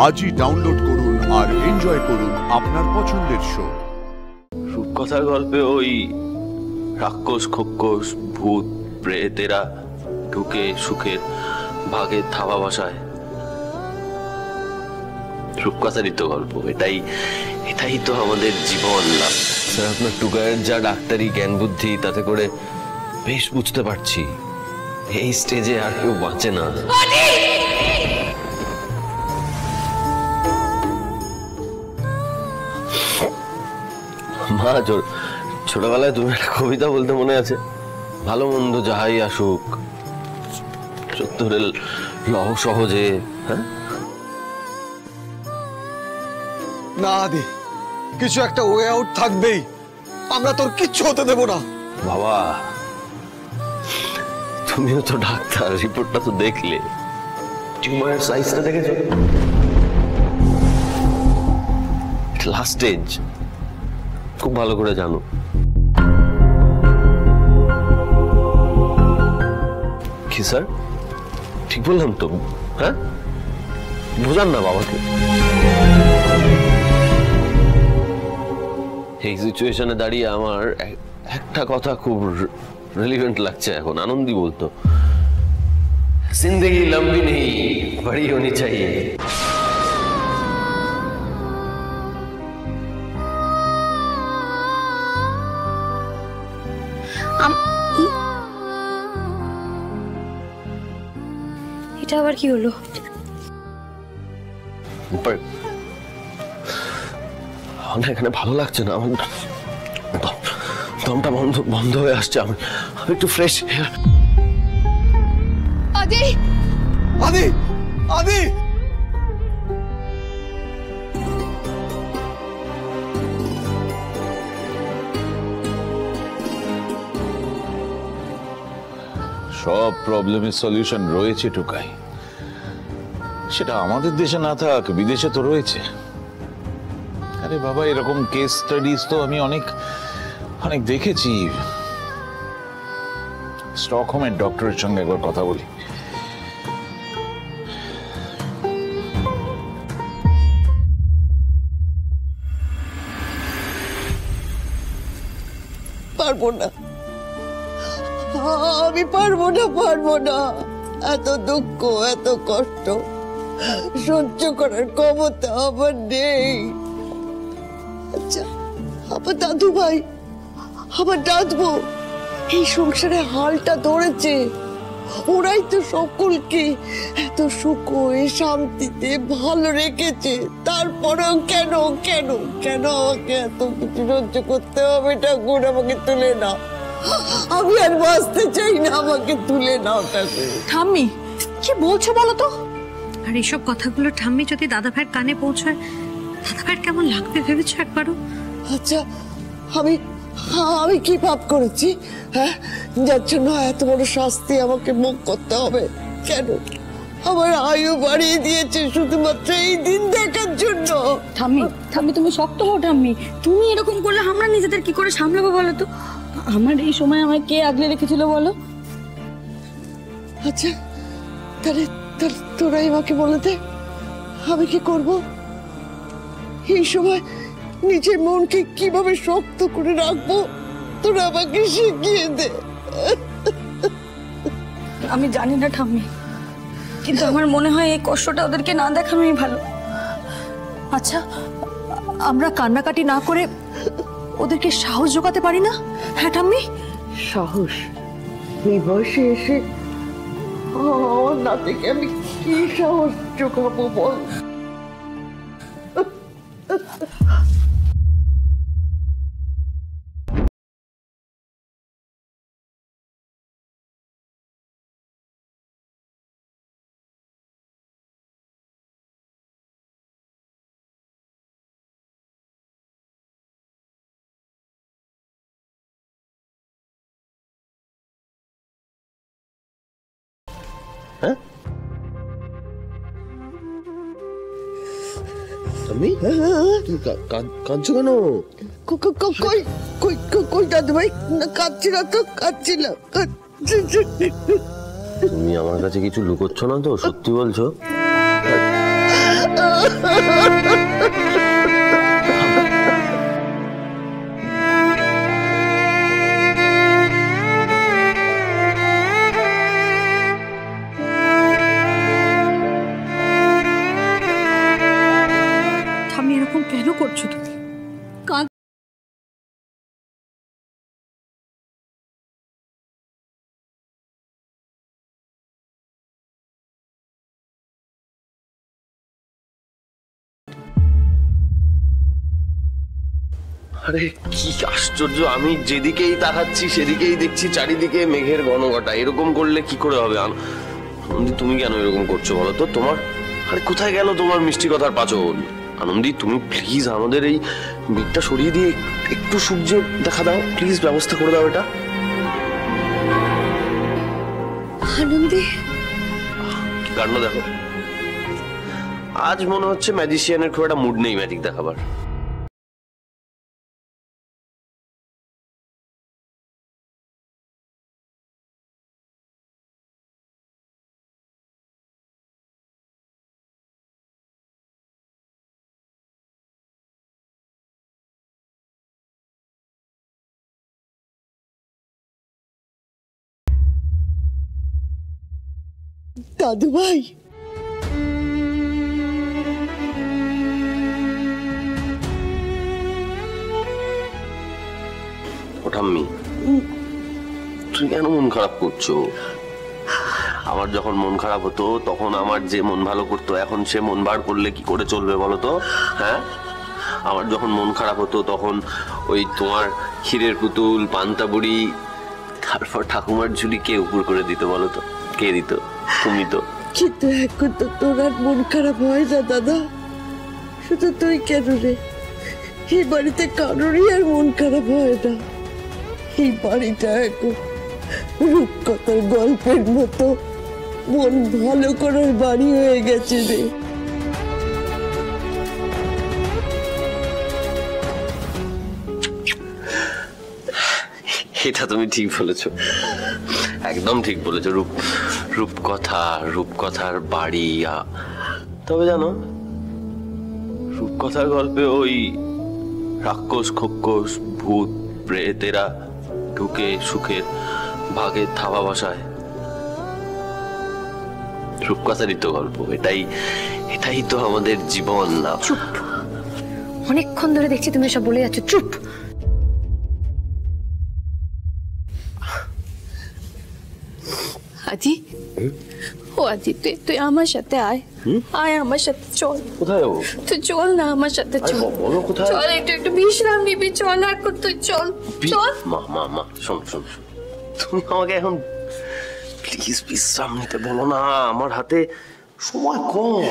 আজই ডাউনলোড করুন আর এনজয় করুন আপনার পছন্দের শো। রূপকথার গল্পে ওই রাক্ষস খোক্ষস ভূত প্রেতেরা ঢুকে সুখের ভাগের থাবা বসায়। রূপকথারই তো গল্প, এটাই তো আমাদের জীবন। স্যার, আপনার টুকারের যা ডাক্তারি জ্ঞান বুদ্ধি, তাতে করে বেশ বুঝতে পারছি এই স্টেজে আর কেউ বাঁচে না। মা, ছোটবেলায় তুমি একটা কবিতা বলতে মনে আছে? ভালো মন্দ যাহাই আসুক সত্যরে লহ সহজে। হ্যাঁ না আদি, কিছু একটা ওয়ে আউট থাকবেই, আমরা তোর কিচ্ছু হতে দেব না। বাবা, তুমিও তো ডাক্তার, রিপোর্টটা তো দেখলে, টিউমারের সাইজটা দেখেছো? লাস্ট স্টেজ, খুব ভালো করে জানো। কি স্যার, ঠিক বললাম তো? হ্যাঁ, বুঝান না বাবাকে। এই সিচুয়েশনে দাঁড়িয়ে আমার একটা কথা খুব রেলিভেন্ট লাগছে এখন। আনন্দি বলতো, জিন্দেগি লম্বি নেই, বড়ি হোনি চাহিয়ে। এটা আবার কি হলো? এখানে ভালো লাগছে না, আমার দমটা বন্ধ হয়ে আসছে। আমি একটু ফ্রেশ। আদি, আদি, আদি, সব প্রবলেমের সলিউশন রয়েছে টুকাই, সেটা আমাদের দেশে না থাক বিদেশে তো রয়েছে। আরে বাবা, এরকম কেস স্টাডিজ তো আমি অনেক দেখেছি। স্টকহোমের ডক্টরের সঙ্গে একবার কথা বলি। পারবো না, আমি পারবো না। এত দুঃখ, এত কষ্ট সহ্য করার ক্ষমতা আমার নেই। আচ্ছা, আমার দাদু ভাই, আমার দাদু এই সংসারে হালটা ধরেছে, ওরাই তো সকলকে এত সুখে শান্তিতে ভালো রেখেছে। তারপরেও কেন আমাকে এত কিছু সহ্য করতে হবে? ঠাকুর, আমাকে তুলে নাও, আমি আর বাঁচতে চাই না, আমাকে তুলে নাও ঠাকুর। ঠাম্মি, কি বলছো বলো তো? আর এইসব কথাগুলো ঠাম্মি যদি দাদা ভাইয়ের কানে পৌঁছায়, দাদা ভাইয়ের কেমন লাগবে ভেবেছো একবারও? আচ্ছা, আমি কি পাপ করেছি, হ্যাঁ, যার জন্য এত বড় শাস্তি আমাকে মুখ করতে হবে? কেন আমার আয়ু বাড়িয়ে দিয়েছে শুধুমাত্র এই দিন দেখার জন্য? ঠাম্মি, তুমি শক্ত হও ঠাম্মি। তুমি এরকম করলে আমরা নিজেদের কি করে সামলাবো বলো তো? আমার এই সময় আমায় কে আগলে রেখেছিল বলো? আচ্ছা, তাহলে তোরাই আমাকে বলে দে, আমি কি করব? এই সময় নিজের মনকে কিভাবে শক্ত করে রাখবো, তোরা আমাকে শিখিয়ে দে। আমি জানি না ঠাম্মি, কিন্তু আমার মনে হয় এই কষ্টটা ওদেরকে না দেখানোই ভালো। আচ্ছা, আমরা কান্নাকাটি না করে ওদেরকে সাহস জোগাতে পারি না? হ্যাঁ ঠাম্মি? সাহস? এই বয়সে এসে আমার নাতিকে আমি কি সাহস জোগাবো বল? হ্যাঁ, তুমি কাঁদছো কেন? কই দাদু ভাই, কাঁদছি না তো, কাঁদছি না। তুমি আমার কাছে কিছু লুকোচ্ছ না তো? সত্যি বলছো? ঠাম্মি এরকম কেন করছো তুমি? কাঁদ। আরে কি আশ্চর্য, আমি যেদিকেই তাকাচ্ছি সেদিকেই দেখছি চারিদিকে মেঘের ঘনঘটা। এরকম করলে কি করে হবে? আনন্দি, তুমি কেন এরকম করছো বলো তো? তোমার আরে কোথায় গেল তোমার মিষ্টি কথার পাচন? আনন্দি, তুমি প্লিজ আমাদের এই মেঘটা সরিয়ে দিয়ে একটু সূর্যের দেখা দাও, প্লিজ ব্যবস্থা করে দাও এটা। আনন্দি, কি কাণ্ড দেখো, আজ মনে হচ্ছে ম্যাজিশিয়ানের খুব একটা মুড নেই ম্যাজিক দেখাবার। দাদু ভাই, ঠাম্মি, তুমি কেন মন খারাপ করছো? আমার যখন মন খারাপ হতো তখন আমার যে মন ভালো করতো, এখন সে মন ভার করলে কি করে চলবে বলো তো? হ্যাঁ, আমার যখন মন খারাপ হতো তখন ওই তোমার ক্ষীরের পুতুল, পান্তা বুড়ি, তারপর ঠাকুমার ঝুলি কে উপর করে দিত বলো তো? কে দিত? তুমি তো। কিন্তু এখন তো তোর আর মন খারাপ হয় না দাদা। শুধু তুই কেন রে, এই বাড়িতে কারোরই আর মন খারাপ হয় না। এই বাড়িটা এখন রূপকথার গল্পের মতো মন ভালো করার বাড়ি হয়ে গেছে রে। এটা তুমি ঠিক বলেছো, একদম ঠিক বলেছো। রূপকথার বাড়ি। তবে জানো, রূপকথার গল্পে ওই রাক্ষস, খোক্ষস, ভূত, প্রেতেরা ঢুকে সুখের ভাগের থাবা বসায়। রূপকথারই তো গল্প। এটাই তো আমাদের জীবন। না, চুপ। অনেকক্ষণ ধরে দেখছি তুমি সব বলে যাচ্ছ, চুপ। আজি, ও আজি, তুই আমার সাথে আয়। আয় আমার সাথে, চল। কোথায় যাবো? তুই চল না আমার সাথে, চল। বলো কোথায়? চল, একটু বিশ্রাম নিবি, চল এখন, তুই চল। চল। মা শোন, তুমি আমাকে এখন প্লিজ বিশ্রাম নিতে বলো না, আমার হাতে সময় কম।